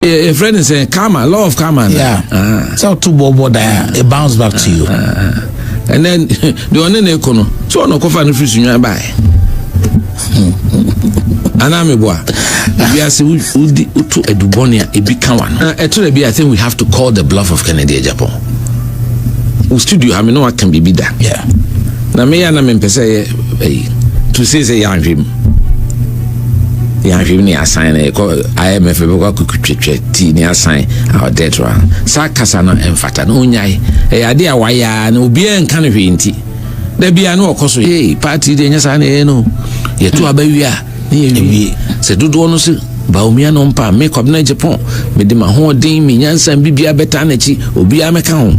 A friend is saying karma, law of karma. Yeah. So to bobo there, it bounce back to you. And then the one in the corner, so no coffee and fish in your buy. And I'm a boy. We are saying to a Dubonia, a big one. Actually, I think we have to call the bluff of Kwabena Agyapong. We studio, I mean, no one can be that. Yeah. Now, me and I'm say to say, young him. Young ni assign IMF beko kukutwetwe ti ni assign our debt one sa kasa no emfata no nyai ade a waya na obi en kan hwe nti da bia no okoso party de nya sa na no ye to abawi a na ye se dodo no se baomia no mpa me Kwabena Agyapong me de ma ho den me nyansa bibia beta na chi obi a meka ho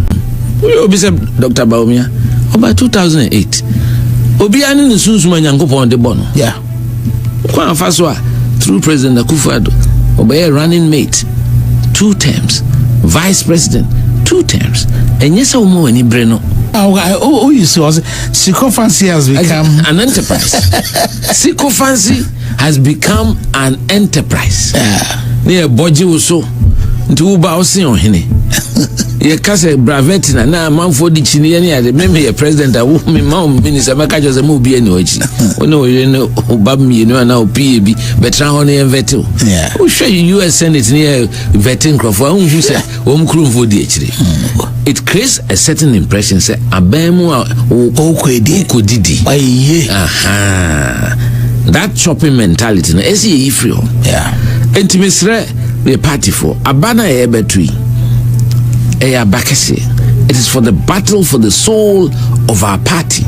obi se Dr. Baomia about 2008 obi an ni sunsun nyankopon de bono yeah kwa faso through President Akufo-Addo obey running mate 2 terms, vice president 2 terms, and yes or more any breno. You saw sycophancy has become an enterprise. Sycophancy has become an enterprise. Near Boji was so to Bausi on Hene. Ye kase bravetina na manfo di chini yani ade meme ye president a wo me ma minister maka jose mo bi eni ochi ono ye no obam mi no na opie bi betra ho na veto wo hwe US Senate ne vetting crofo hu se wo mkrumfo di echire. It creates a certain impression say abemu okodidi that shopping mentality na esi ye free intimate the party for abana ye betui. It is for the battle for the soul of our party.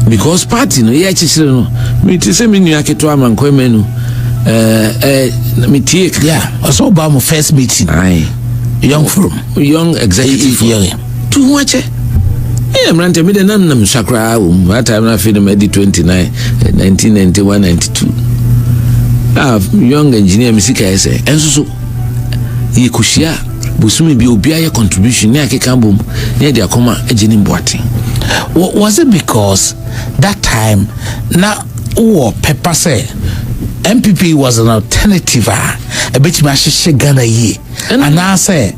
Because party no yeah chisiro no me ti se me nua keto amanko menu me tie also about my first meeting young executive to wache mrante me de nam sakra that time na feel me 29 1991 92 young engineer misika ese enso so yekushia busumi bi obi aye contribution ne akeka bom ne de akoma ageni mboate. Was it because that time na pepper say MPP was an alternative a bit ma sheshe Ghana ye and I say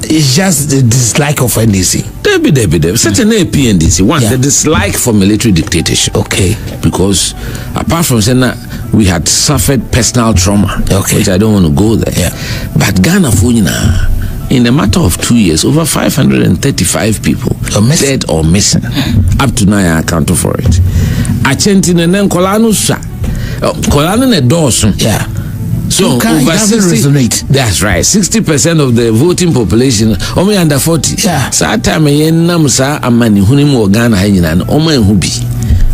it's just the dislike of NDC. Debbie. Certain PNDC one the dislike for military dictatorship. Okay. Because apart from saying that we had suffered personal trauma, which I don't want to go there. Yeah. But Ghana Funina, in a matter of 2 years, over 535 people dead or missing. Up to now, I account for it. Achentin and then Kolano sa, Kolano ne dosun. Yeah. So over 60, that's right. 60% of the voting population, only under 40. Yeah. So at time yen namusa amani hunimu Ghana hajina ome hubi.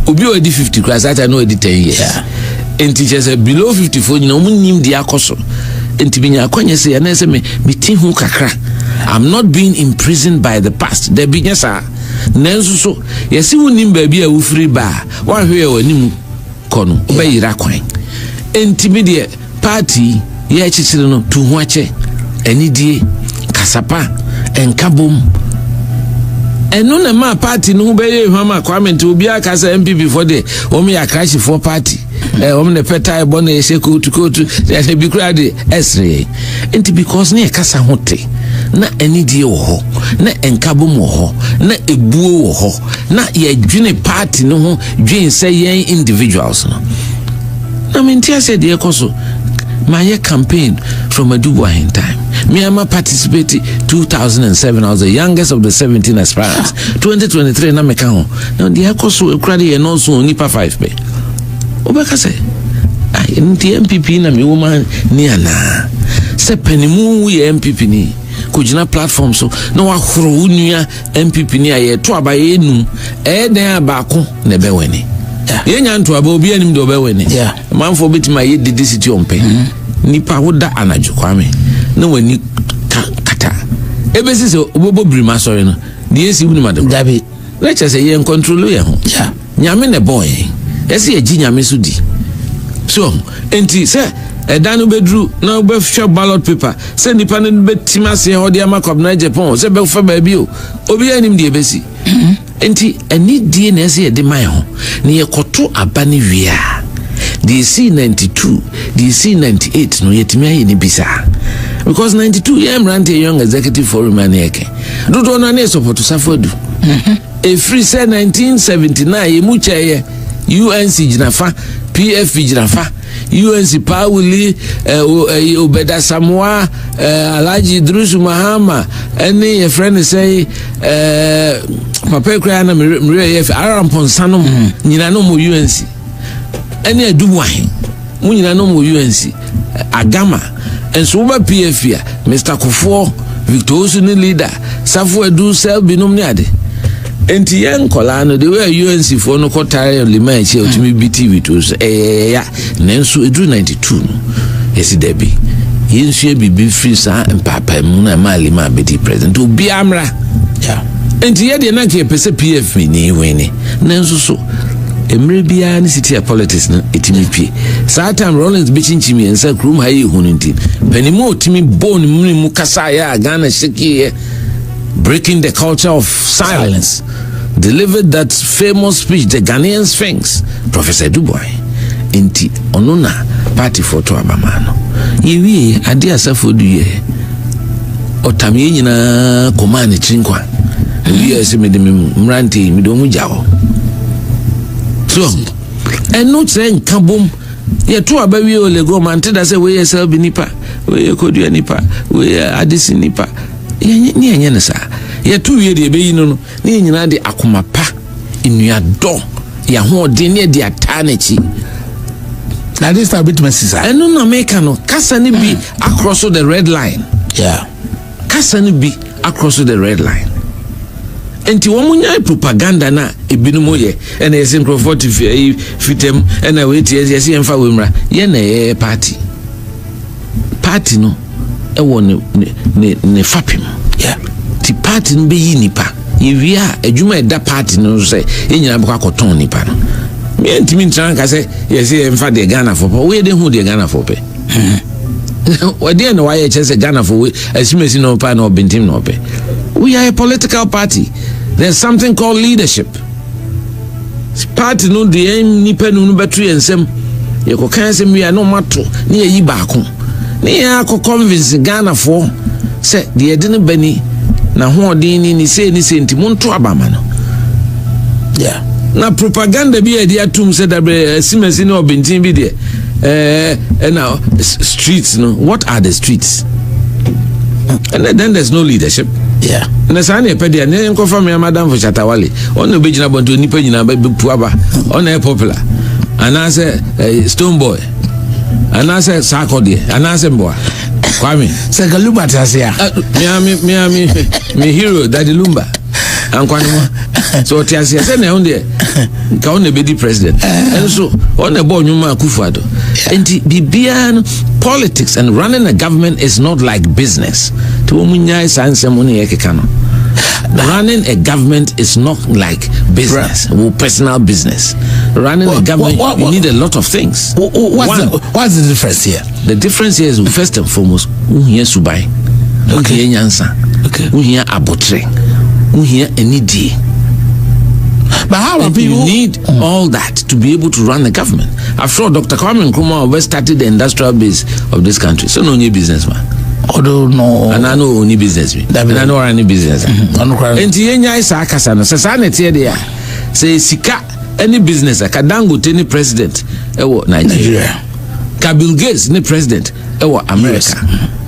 Ubi odi 50 class at I know edi 10 years. Yeah. And teachers below 54, you know, nim di akoso. Entibinya kwanye se yanese me hu kakra. I'm not being imprisoned by the past. There be nyasa nenso so yesi wonim baabi a wo free ba wa hwe ya wanim kono obayira kwan. Entibide party ye chichire no tu hu ache anidie kasapa enkabom eno na ma party no beye hwama kwament obi aka say MPP for the omi ya crash for party omi ne peta ebo na yese kotu ya bi kura de esre enti because na kasa hote na anidie wo ho na enkabom wo ho na ebuo wo ho na ye dwene party no ho dwen say yen individuals no na mentia said de ekoso my campaign from Adubo in time. Me and participated 2007. I was the youngest of the 17 aspirants. 2023 na meka ho. Now the akoso ekrade e no so nipa 5 pe. Obeka say, ai nti MPP na me woman ni ana. Se penimu ye MPP ni. Kujina platform so na wa horo unua MPP ni aye to abaye nu. Den abako na be weni. Yenya nto aba obi anim de obeweni manfo betima ye didi city ompe nipa woda anajo kwame na wani kata ebesi se obobo brima sorry no de esi wuni madam dabi let's say ye control ye ho nyame ne boy esi ye gi nyame so di so enti se edanu bedru na obefhwe ballot paper se nipa ne betima se ho de ama Kwabena Agyapong se be fa ba bi o obi anim de ebesi enti ani die na ese de man ho na ye koto abane wia DC 92 DC 98 no yetimi aye ni bisa because 92 year ran young executive forum aneke do no na support Safodu e free say 1979 e mu cheye UNC jinafa PF jinafa UNC Pauli Obeda Samoa Alhaji Idrisu Mahama any your friend say Papa Kra na mre Arampon nyina no mu UNC any adubuahin mu nyina no mu UNC Agama enso ba PF ya Mr. Kofo Victor Osuni leader Safo Edu Sel binom ni ade enti yen kola no de we UNC for no kotare lima eche otimi BTV to ya nenso edu 92 no yesi debi yensu bibi free sa papa mu na mali ma bedi president obi amra ya enti ye de na ke pese PF ni wini nenso so emre bia ni city politics no etimi pie sa time Rollins bichinchimi ensa krum hayi hununti penimo otimi bone mu kasa ya Ghana shiki breaking the culture of silence, delivered that famous speech, the Ghanaian Sphinx, Professor Dubois, inti onuna party photo abamano. Yewi adi Asafodu ye otami nyina komani chinkwa. Yewi ese mranti midomu jawo. So, eno tse nkabom ye to abawi o lego mante da se we yesel bi nipa, we kodua nipa, we adisi nipa. Ni enye ne sa ye tu wie de be yi no ni nyina de akoma pa enuado ya ho de ne de atanechi na this time bit mesisa eno na make no kasa ni bi across the red line kasa ni bi across the red line enti wo munya propaganda na ebinumo ye ena yesin crofort fitem ena we tie yesi emfa wemra ye na ye party no ewo ne fapim ti party no be yi nipa yewia adwuma eda party no say enyina be kwakoton nipa no me ntimi ntran ka say yesi emfa de Ghana for we de hu de Ghana for pe we de no why chese Ghana for we asimesi no pa no bentim no pe we are a political party. There's something called leadership. Party no de nipa no betu ensem ye ko kan sem we no mato ne yi baako ne ya ko convince Ghana for say de de ne bani na ho odin ni say ni senti monto abama no na propaganda bi e de atum say da simesi no obentin bi de now streets no what are the streets and then there's no leadership na sane pedia ne nko fa me madam for Chatawale on no begina bonto nipa nyina ba puaba on e popular anase Stone Boy anase Sakode anase Mboa Kwame Segalumba tasia me hero Daddy Lumba ankwani mo so tiasia se na onde ka on be di president and so on e bo nyuma Akufo-Addo enti bibia politics and running a government is not like business to munya sanse mo ne yekeka no running a government is not like business or personal business. Running a government you need a lot of things. What's the difference here? The difference here is first and foremost here subai here nyansa here abotre here enidi. But how are people? You need all that to be able to run the government. After all, Dr. Kwame Nkrumah started the industrial base of this country. So no new businessman. Although no, and I know only business. And I know any business. And Tienya is a casano. Sasanity there. Say Sika any business. A Kadango any president. Nigeria. Bill Gates any president. America.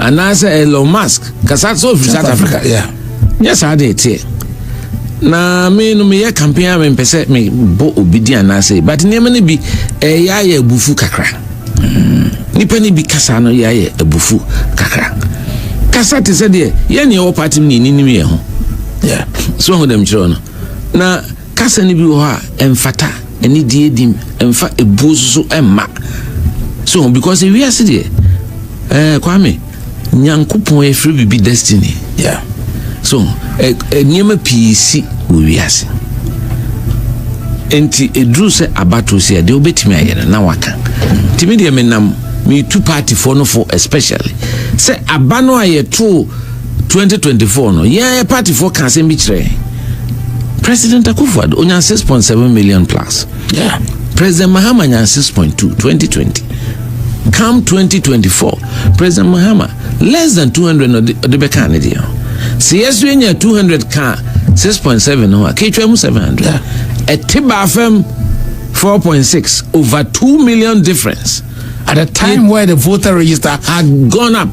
And I say Elon Musk. Because so South Africa. Yes, I did here. Na me no me campaign me pese me bo obidi na say but niam ne bi ya ebufu kakra nipa ni bi kasa no ya ebufu kakra kasa te se de ye ne o party ni me ye ho so ho dem chiro no na kasa ni bi ho a emfata eni die dim emfa ebusu emma so because we are see Kwame Nyankopon e free bibi destiny so niema PC wiase enti edru se abato se de obetimi ayere na waka timi de menam me two party for no for especially se abano ayeto 2024 no yeah party for kan se bi kire President Akufo-Addo onya 6.7 million plus President Mahama nya 6.2 2020 come 2024 President Mahama less than 200 no de be kan dey. See yes we nya 200 ka 6.7 no aketwa mu 700. A tiba fm 4.6 over 2 million difference at a time where the voter register had gone up.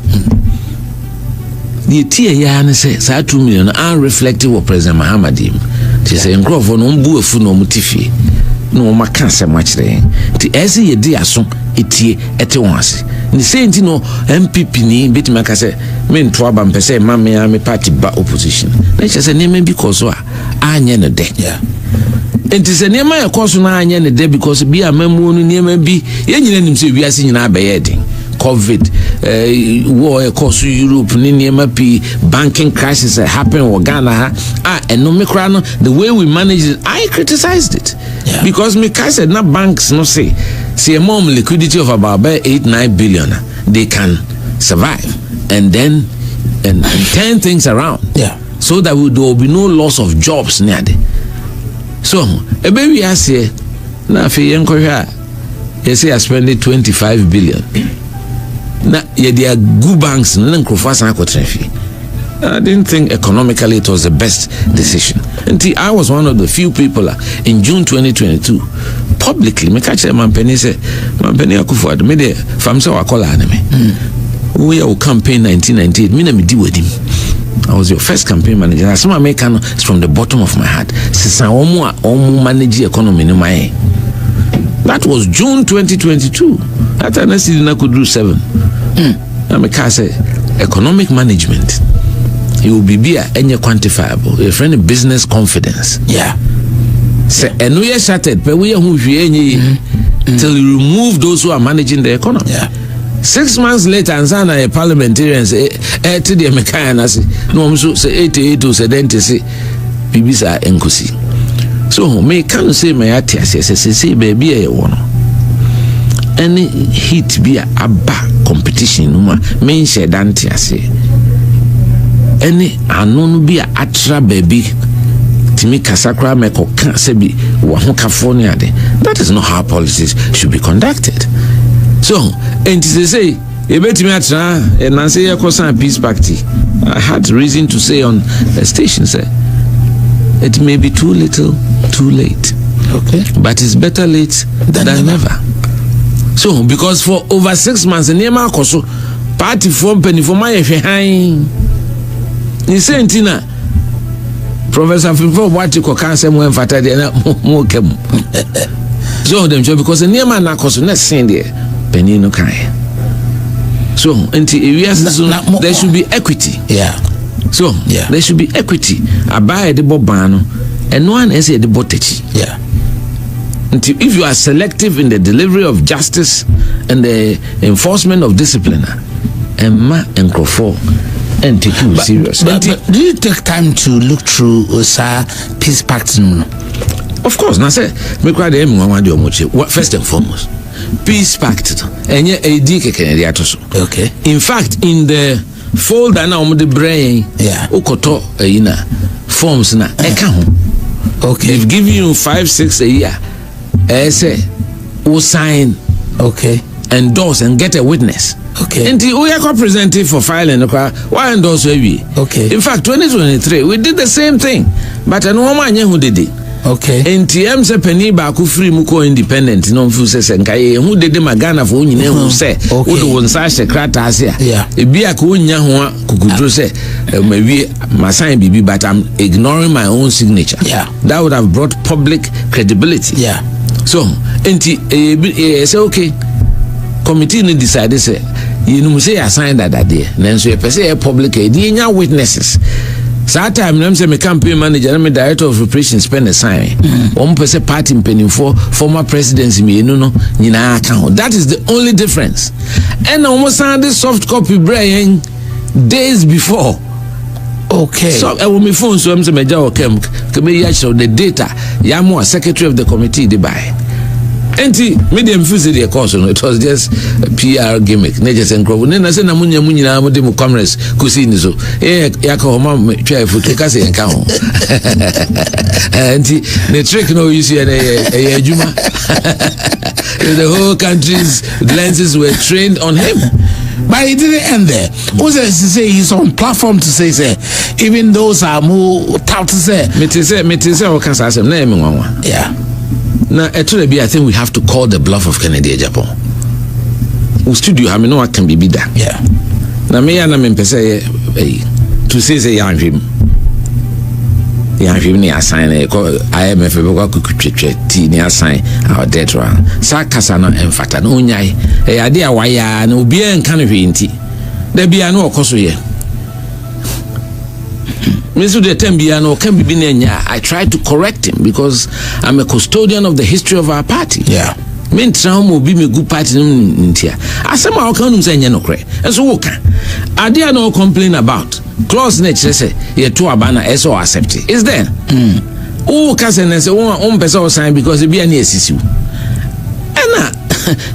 The tier ya ne say 2 million unreflective of President Mahamadim. She say nkrofo no mbu efu no mutifi no maka se machire. Ti ese ye di aso etie ete wonase. Ni say nti no MPP ni betima ka say me nto aba mpese ma me party ba opposition. Na she say name because so anye no de. Yeah. Enti se nema ya koso na anye ne de because bi amamu no nema bi ye nyina nim se wiase nyina abaye den. COVID, war across Europe, banking crisis happened in Ghana. And no the way we managed it, I criticized it. Yeah. Because me said, not banks, no say a mom liquidity of about 8-9 billion, they can survive and then and turn things around. Yeah. So that there will be no loss of jobs near there. So, a baby I say, now for young Korea, you say I spent 25 billion. Na there are good banks I didn't think economically it was the best decision. Until I was one of the few people in June 2022 publicly me catch Mampeni say Mampeni Akufo-Addo me de fam say wakola anime. We are campaign 1998 me na me di with him. I was your first campaign manager. As some American is from the bottom of my heart. Sisan omo manage economy no my. That was June 2022. That time I could do 7. I say economic management. It will be any quantifiable. A friend of business confidence. Yeah. Say and we are shattered, but we are till you remove those who are managing the economy. Yeah. 6 months later, and sana a parliamentarian say, to the American say, no, I'm so say 88 to 70 say, Bibisa enkusi. So me can say my atias say baby a one. Any heat be a competition numa me share dantia say. Any anon be a atra baby timi kasakra me ko kan se bi wa ho California de. That is not how policies should be conducted. So and to say e betimi atra e na say e kosan peace party. I had reason to say on the station say it may be too little, too late. Okay. But it's better late than never. So, because for over 6 months, Nema Koso, party from penny for my hang. You say, Tina, Professor Fipo, what you call cancer, more fatal more came. So, them job because the Nema Nakoso, not saying there, penny no kind. So, until there should be equity. Yeah. So, yeah. There should be equity. I buy the bobano and one is the botechi. Yeah. Until if you are selective in the delivery of justice and the enforcement of discipline, Emma and Crawford and take you serious. But do you take time to look through peace pact? Of course, now say me cry the first and foremost. Peace pact and yet a DK. Okay. In fact, in the folder now the brain, yeah, Okoto forms na eka. Okay. They've given you 5-6 a year. Say, who sign, okay, endorse and get a witness. Okay. And we are representative for filing the car. Why endorse we? Okay. In fact, 2023 we did the same thing, but no man who did it. Okay. NTM se penny baku free muko independent. No fu se senkaye who did Magana for unyi who say who do one such a crat as here. Yeah. It be a kunya kukudro say maybe my sign bibi, but I'm ignoring my own signature. Yeah. That would have brought public credibility. Yeah. So, say okay, committee ni decide say you know say I signed that day. Then so you say public the witnesses. So time I'm say me campaign manager and me director of operations spend a sign. One person party penny for former presidency me no nyina account. That is the only difference. And almost signed this soft copy Brian days before. Okay. So I will me phone so I'm say me jaw kem show the data. Yamo secretary of the committee they buy. Enti medium fuse the course no it was just a PR gimmick. Ne just enkrofo. Ne na say na munya mo de mo commerce kusi ni so. Ya ka homa twa foto ka say enka ho. Enti the trick no you see na adwuma. The whole country's lenses were trained on him. But it didn't end there. Who says to say he's on platform to say even those are more tough to say. Me to say okay say na me nwanwa. Yeah. Now actually I think we have to call the bluff of Kwabena Agyapong. We studio have no can be that. Yeah. Na me ya na me pese to say ya hwem. Ya hwem ni assign IMF be kwa kutwetwe ti ni assign our debt ra. Sa kasa no emfata no nyai. Ade a waya na obi en kan hwe nti. Da bia no okoso ye. Me so the time bia no can be na nya. I try to correct him because I'm a custodian of the history of our party. Yeah. Men tram obi me good party ntia. Asema o kan num say nya no kre. Enso wo ka. Ade na o complain about. Clause na kire say ye to abana eso accept it. Is there? O ka say na say won pese o sign because e bia na esisiu. Ena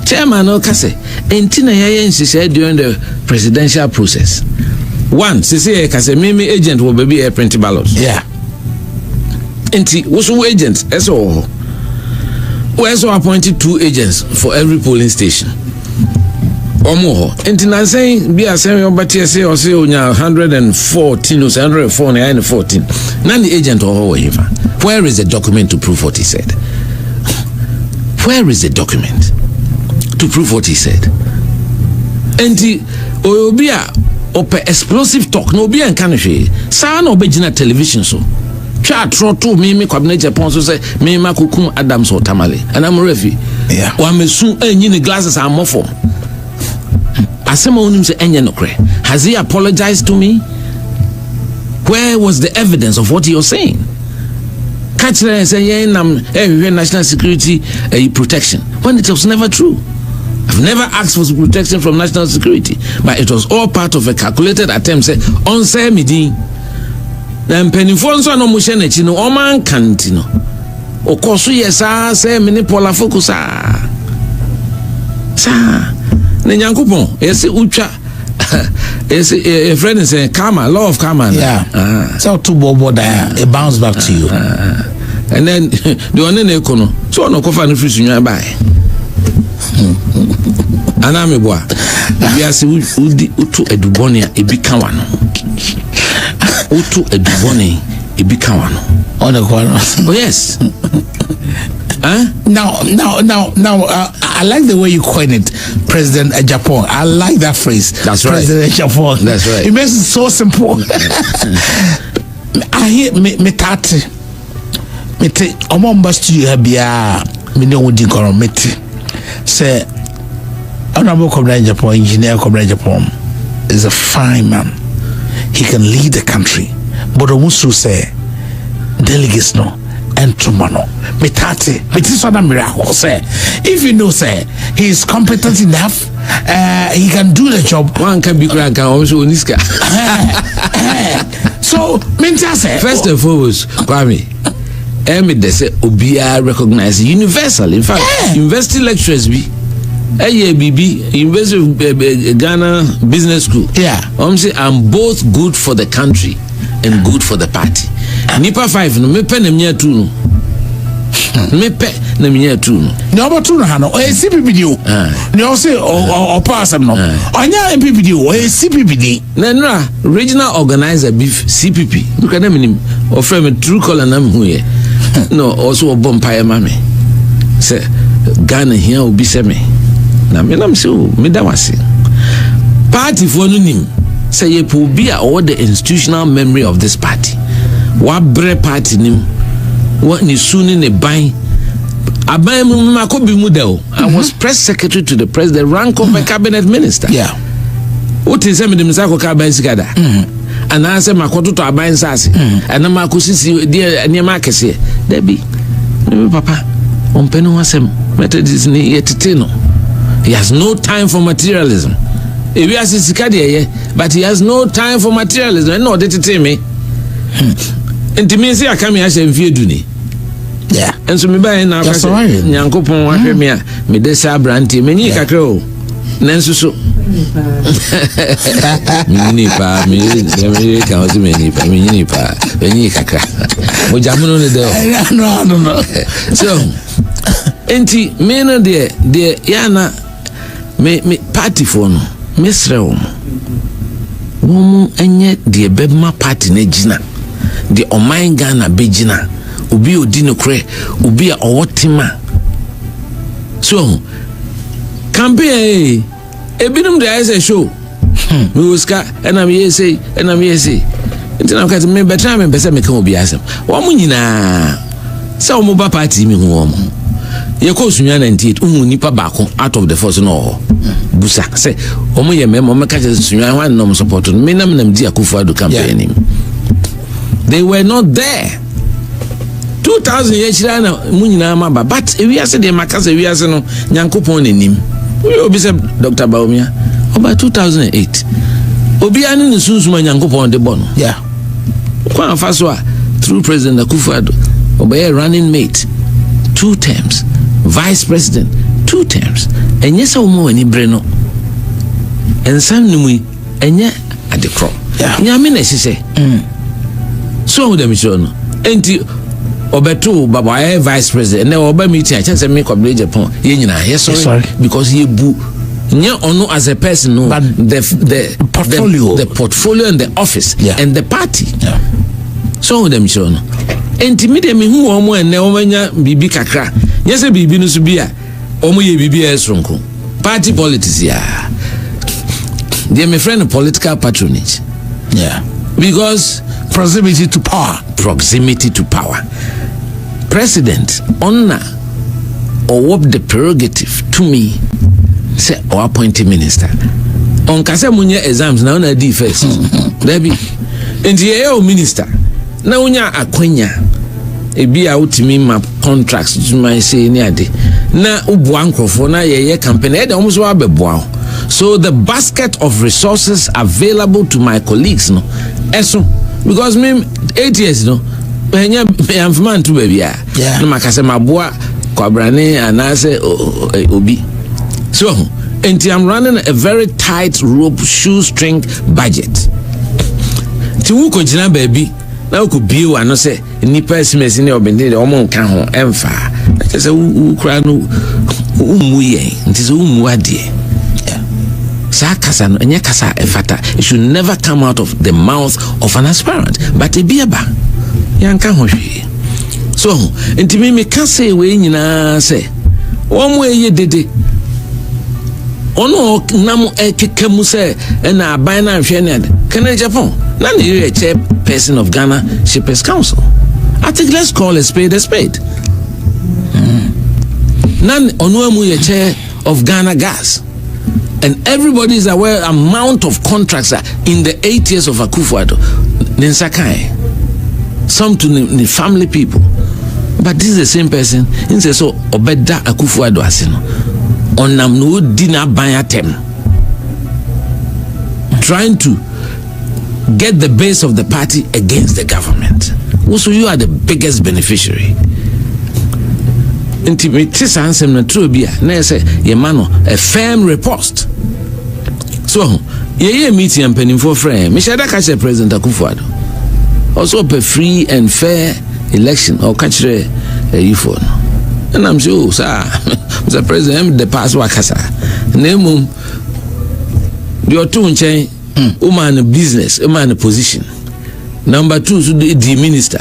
chairman o ka say enti na ye nhihye during the presidential process. One, say ka say me agent will be a print ballots. Yeah. Enti wo so agent eso we also appointed 2 agents for every polling station. Omo enti na say be asem obati say o say onya 114 or 104 and 14. None the agent or whatever. Where is the document to prove what he said? Where is the document to prove what he said? Enti oyobia ope explosive talk no be en kan hwe. Sa na obegina television so. Twa trotto me Kwabena Agyapong so say me makukun Adams or Tamale and I'm refi. Yeah. Wa mesu enyi ni glasses am mofo. Asema onim say enye no kre. Has he apologized to me? Where was the evidence of what he was saying? Catch and say national security protection when it was never true. I've never asked for protection from national security, but it was all part of a calculated attempt say on say midi. Na mpenifo nso no mo hye na chi no o man kanti no okoso yesa say mini pola focus sa na nyankopon yesi utwa yesi a friend say karma, law of karma. Yeah. So to bobo there it bounce back to you. And then the one na ekono so no kofa no free sunwa bai ana me boa bia se udi utu edubone a ebi kan no utu edubone ebi kan no on the corner. Oh yes. Now, I like the way you coin it, President Agyapong. I like that phrase. That's right. President Agyapong. That's right. It makes it so simple. I hear me tati. Me te omomba studio bia me ne wodi kono me te. Say Honorable Kwabena Agyapong, Engineer Kwabena Agyapong is a fine man. He can lead the country. But Omusu say delegates no entromano metati metisona miracle say if you know say he is competent enough, he can do the job. One can be crank also Oniska. So mentia say first and foremost Kwame they say obia recognized universal. In fact, university lecturers be ABB, University of Ghana Business School. Yeah. Say I'm both good for the country and good for the party. Nipa 5 no me pe na mia 2 no. Me pe na mia 2 no. No about 2 no ha no. O CPPD o. No say o pass am no. Onya MPPD o CPPD. Na nra regional organizer beef CPP. Look at them in o frame me true color na me hu ye. No also Bompire mame. Say Ghana here obi se me. Na me nam se o me da wase. Party for no nim. Say ye po bi a all the institutional memory of this party. Wabre party nim what ni suni ne ban aban mu makobi mu de o. I was press secretary to the president, rank of a cabinet minister. Yeah. What is them the sako ka ban sigada and I say makoto to aban sase and na makosisi de ne makese there be papa on penu wasem methodist ni yetete no. He has no time for materialism. If we ask sikade but he has no time for materialism. No detete me. Enti me say aka me ahye mfie duni. Yeah. Enso me ba na aka nyankopon ahwe me a me de sa branti me nyi kakra o. Nanso so. Me nyi pa me ka o se me nyi pa me nyi pa me nyi kakra. Mo jamuno ne de o. No. So enti me no de ya na me party for no. mesrɛ wɔn enye de bɛma party na gina de ɔman Ghana bɛgina obi odi no korɛ obi a ɔwɔ tema so campaign ebinom de ayɛ show me uska ɛna me yɛsɛ nti na ka me betra me pɛsɛ me ka obi asɛm wɔn nyinaa sɛ wɔn ba party mi hu wɔn ye ko sunya 98 nipa baako out of the force no busa say omo ye memo me ka je sunya wan no support no me nam di Akufo-Addo campaign they were not there 2000 ye chira na mu nyina ma ba but e wiase de makasa wiase no Nyankopon nanim we obi say Dr. Baumia about 2008 obi anu ne sunsuma Nyankopon de bono kwa faso a through President Akufo-Addo obey running mate 2 terms vice president 2 terms enye sa wo ani bre no ensam nimu enye adekro nyame na sise so wo dem chiro no enti obeto baba vice president na oba meeting a chance me Kwabena Agyapong ye nyina sorry because ye bu nye ono as a person no the portfolio and the office and the party so wo dem chiro no enti me de me hu wo mo enne wo manya bibi kakra yese bibi no so bia omo ye bibi esronko party politics they my friend political patronage because proximity to power president honor or what the prerogative to me say or appointed minister on kase munye exams na una di first debi enti ye minister na unya akwanya ebi a utimi map contracts to my say ni ade na ubu ankrofo na ye campaign e de omo so abeboa so the basket of resources available to my colleagues no eso because me 8 years no enya amfman to baby na makase maboa kwabrane anase obi so enti I'm running a very tight rope shoestring budget ti wu ko jina baby na ko biu ano se nipa SMS ne obende omo nka ho emfa se wu kra no umu ye nti se umu ade sa kasa no enye kasa efata it should never come out of the mouth of an aspirant but e biaba yanka ho hwe so nti me kasa we nyina se omo eye dede ono nam ekekemu se na aban na hwe ne Kwabena Agyapong na ne chairperson of Ghana Shippers Council. I think let's call a spade a spade. Nan onuamu ye chair of Ghana Gas. And everybody is aware amount of contracts in the 8 years of Akufo-Addo. Ninsakai. Some to the family people. But this is the same person. He says so obeda Akufo-Addo asino. Onam no dina banyatem. Trying to get the base of the party against the government. Also, you are the biggest beneficiary. Intimate ansem na trobia na say ye mano a firm riposte. So, ye meeting and penning for friend. Me shada catch President Akufo-Addo. Also a free and fair election or catch a UFO. And I'm sure, sir, Mr. President, the pass wakasa. Name the two chain. Woman business, woman position. Number 2, the minister,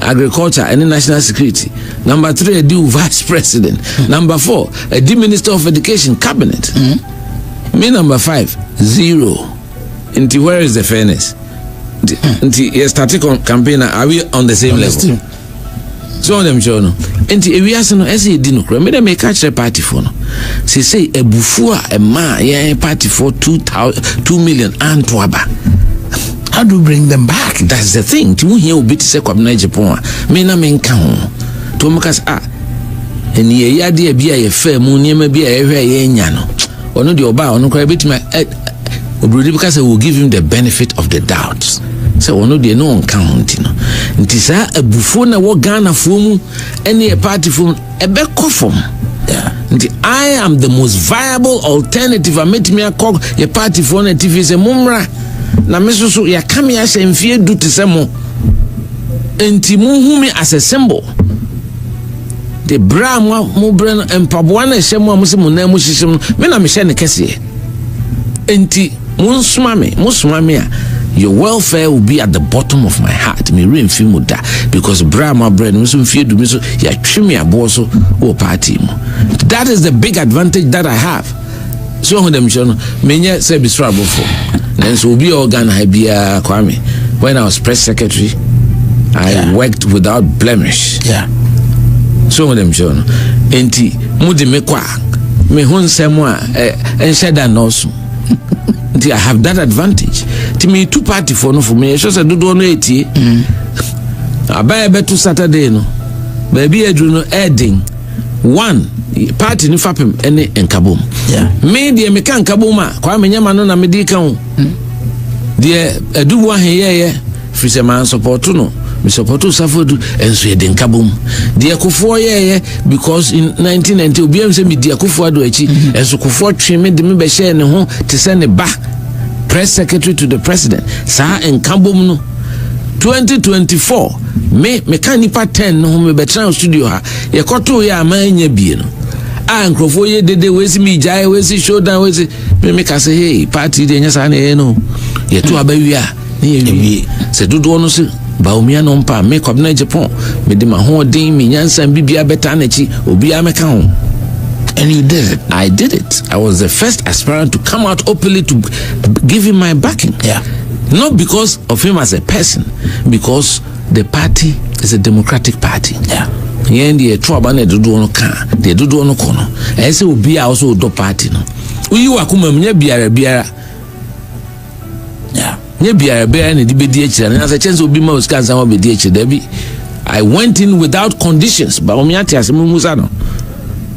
agriculture and national security. Number 3, the vice president. Number 4, the minister of education cabinet. Me number 5, 0. Into where is the fairness? Into a static campaign. Are we on the same level? So on them show no. Into we ask no. As you didn't know, me dem make catch the party for no. She say a bufua a ma yeah party for 2 million and twaba. How do you bring them back? That's the thing. To hear obi to say Kwabena Agyapong. Me na me nka ho. To makas and ye ya de bia ye fair mu niema bia ye hwe ye nya no. Ono de oba ono kwa betima obrodi because will give him the benefit of the doubt. So ono de no nka ho ntino. Nti sa abufuo na wo Ghana fo mu ene a party fo ebe kofom. Nti I am the most viable alternative. I met me a call your party for na TV se mumra na mesusu ya kame ya se mfie du te se mo. Nti mu hu me as a symbol. The bra mo bra empaboa na hye mo amuse mo na mo hyehyem me na me hye ne kese. enti musuma me a your welfare will be at the bottom of my heart. Me rain feel muda because Brahma bread me so feel do me so ya trim me abo so o party mo. That is the big advantage that I have. So on them show me nye say be struggle for. Then so be organ I be Kwame. When I was press secretary, I worked without blemish. Yeah. So on them show enti mudi me kwa me hun semo a ensheda no so. I have that advantage. To me, two party for no for me. I just do no 80. I buy a better Saturday no. Baby, I do no adding one party ni fapem any enkabom. Yeah. Me the me kan kaboma. Kwa me nyama no na me di kan. The do one here free se man support no. Me support Safodu enso ye den kabom. The Akufo ye because in 1990 obi am say me di Akufo ado achi enso Akufo twe me de me be share ne ho te se ne ba press secretary to the president sa en kabom no 2024 me kan nipa 10 no me be tran studio ha ye koto ye amanya bie no a nkrofo ye dede we si mi jai we si show down we si me ka say hey party de nya sa na ye no ye to abawia ne ye wie se dodo no se Baumia no mpa me Kwabena Agyapong me de ma ho den me nyansan bibia beta na chi obi ameka ho. And you did it. I did it. I was the first aspirant to come out openly to give him my backing. Yeah. Not because of him as a person, because the party is a democratic party. Yeah. Yen the trouble na dodo no kan, the dodo no kono. I say obi also do party no. Uyi wakuma mnya biara. Yeah. I went in without conditions, but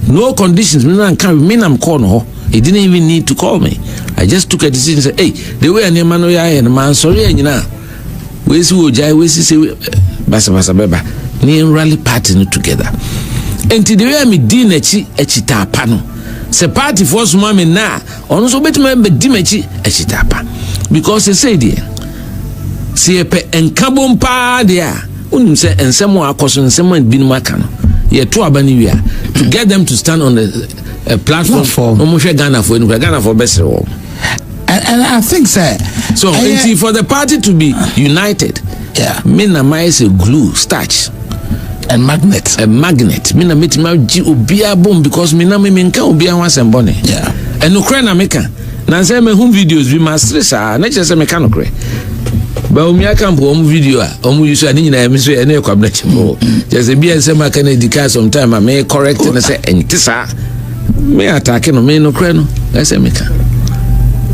no conditions. He didn't even need to call me. I just took a decision and said, hey, the way I man, sorry, and you know, we see basa beba, ni rally party together. And the way I me din echita pano. Se party force mama na, ono so beti me dimechi echita pa. Because he said there, see a pe enkabom pa there. Unim say ensemo akoso ensemo binum aka no. Ye to abani to get them to stand on the platform. Omo hwe Ghana for best. And I think so for the party to be united, me na my say glue, starch. And magnet. A magnet. Me na meti ma ji obia bom because me na me nka obia wansem bone. Yeah. And no kre na meka. Na say me home videos bi ma stressa na che say me ka no kre. Ba omi aka mpo om video a om use ani nyina me so e na Kwabena Agyapong. Je say bia say ma ka na dika sometime I may correct na say entisa. Me attack no me no kre no. I say me ka.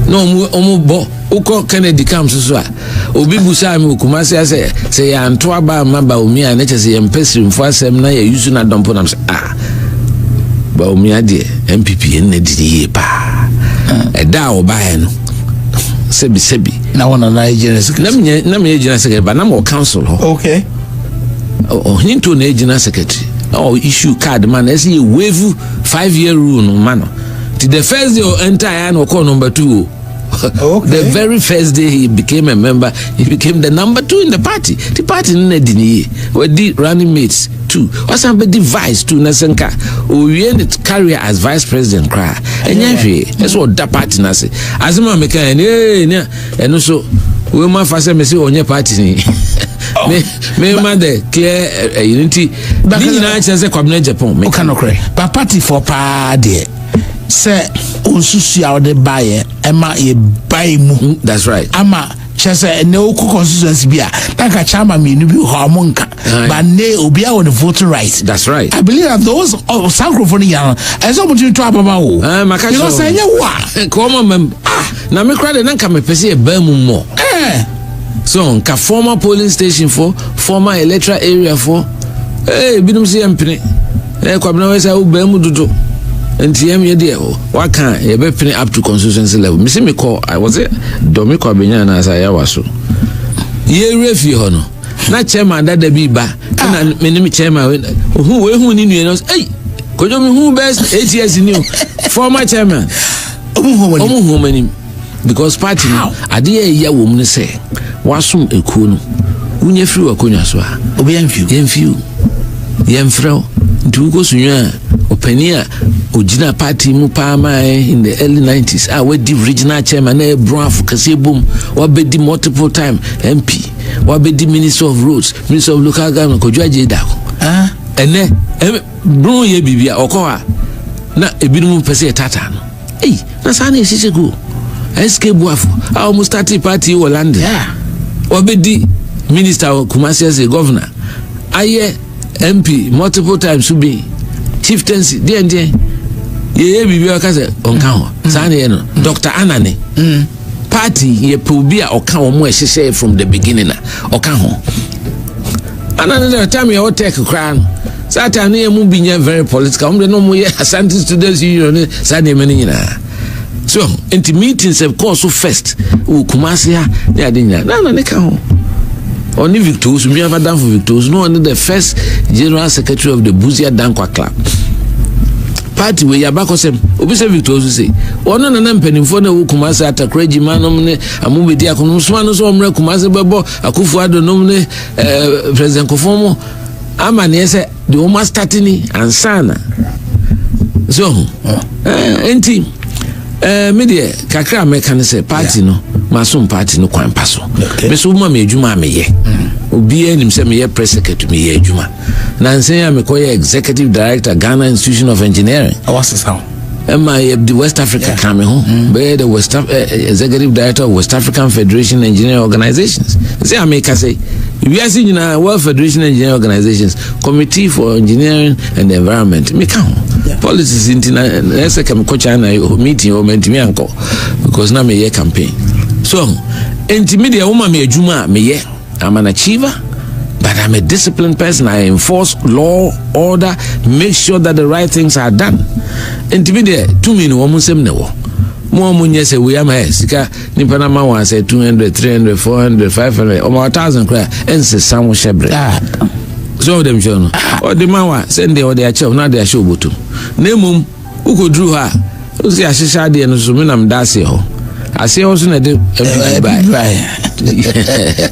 No omu bo uko Kennedy Camp so a obi busa me okumase ase say ya nto aba maba omi a na che say empesi mfo asem na ya use na dompo na say ba omi ade MPP en na didi pa eda obae no sebi na wona na ejina secretary na me ejina secretary ba na mo council ho okay hinto na ejina secretary issue card man say you waive 5-year rule no man to the first day or enter no call number 2. Okay. The very first day he became a member, he became the number 2 in the party. The party didn't the running mates too. Or somebody vice too Nasenka. We ended career as vice president cry. And that's what that party nasi. As a man and also we ma fast me say on your party. Me mother clear unity. Ni na chance Kwabena Agyapong. Me can okre. But party for pa there. Say unsusu ya ode baye ema ye baye mu. That's right. Ama chese ne oku constituency bia naka chama me nu bi ho amonka but ne obi a on the voting rights. That's right. I believe that those sancrophone ya as opportunity to ababa o. You know say wa come on na me crowd na nka me pese e ba mu mo. So nka former polling station for former electoral area for binum se empene Kwabena we say o ba mu dodo. And ye there, waka ye be pin up to constituency level. Me see me call I was it Domi Kwabena na say was so. Ye refi ho no. Na chairman that be ba. Na me ni chairman who we hu ni nu no. Hey, kojo me hu best 8 years new. Former chairman. Omu hu mani. Because party ade ye ya wo mu ne say wasum ekuo no. Unye free wakonya so a. Obi yemfiu. Yemfrɛ nti ugo sunwa opania Ojina party mu Pama in the early 90s. I went the regional chairman, Brown Kasebum, Wabedi multiple time MP, Wabedi Minister of Roads, Minister of Local Government, Kojuaje Dako. And then Brown ye bibia okoa na ebinumu pese tata no. Hey, na sana esise go. SK Buafo, I almost started party in London. Yeah. Wabedi Minister of Kumasi as a governor. Aye MP multiple times to be chieftaincy. Dear. Ye bibi akaze onka ho sane ye no Dr. Anane party ye probia oka wo mo ehye from the beginning na oka ho Anane the time ye take kran satan ye mu binya very political mo no mo ye Asante Students Union sane me nyina so enti meetings of course first wo Kumasi ha ne ade nyina na ne ka ho oni Victor's me have done for Victor's no only the first general secretary of the Buzia Dankwa Club party we yabako sem obi se Victor say ono na mpanimfo na wo Kumasi atakreji manom ne amubedi akono so no so omre Kumasi bebo akufu adonom ne president Kofomo ama ne se the woman starting ansana so enti media kakra me kan say party no masum party no kwan paso me so ma me adwuma me ye obi anim se me ye press secretary me ye adwuma nansen ya me koye executive director Ghana Institution of Engineering what's this how the West Africa come home be the executive director of West African Federation Engineering Organizations say America say we are seeing na World Federation Engineering Organizations Committee for Engineering and the Environment me kan policies international say come ko China meeting o mentimi anko because na me ye campaign so intermediate woman me adwuma me ye I'm an achiever, but I'm a disciplined person. I enforce law, order, make sure that the right things are done. Intermediate, 2 million woman sem newo. More munye say we am here. Sika nipa na ma wan say 200, 300, 400, 500, or 1,000 cry. Ense samu shebre. Some of them show no. Or the man wa send or their chop, not their show butu. Nemum uko drew her. Usi ashisha de no so me nam dase ho. I say also na de buy.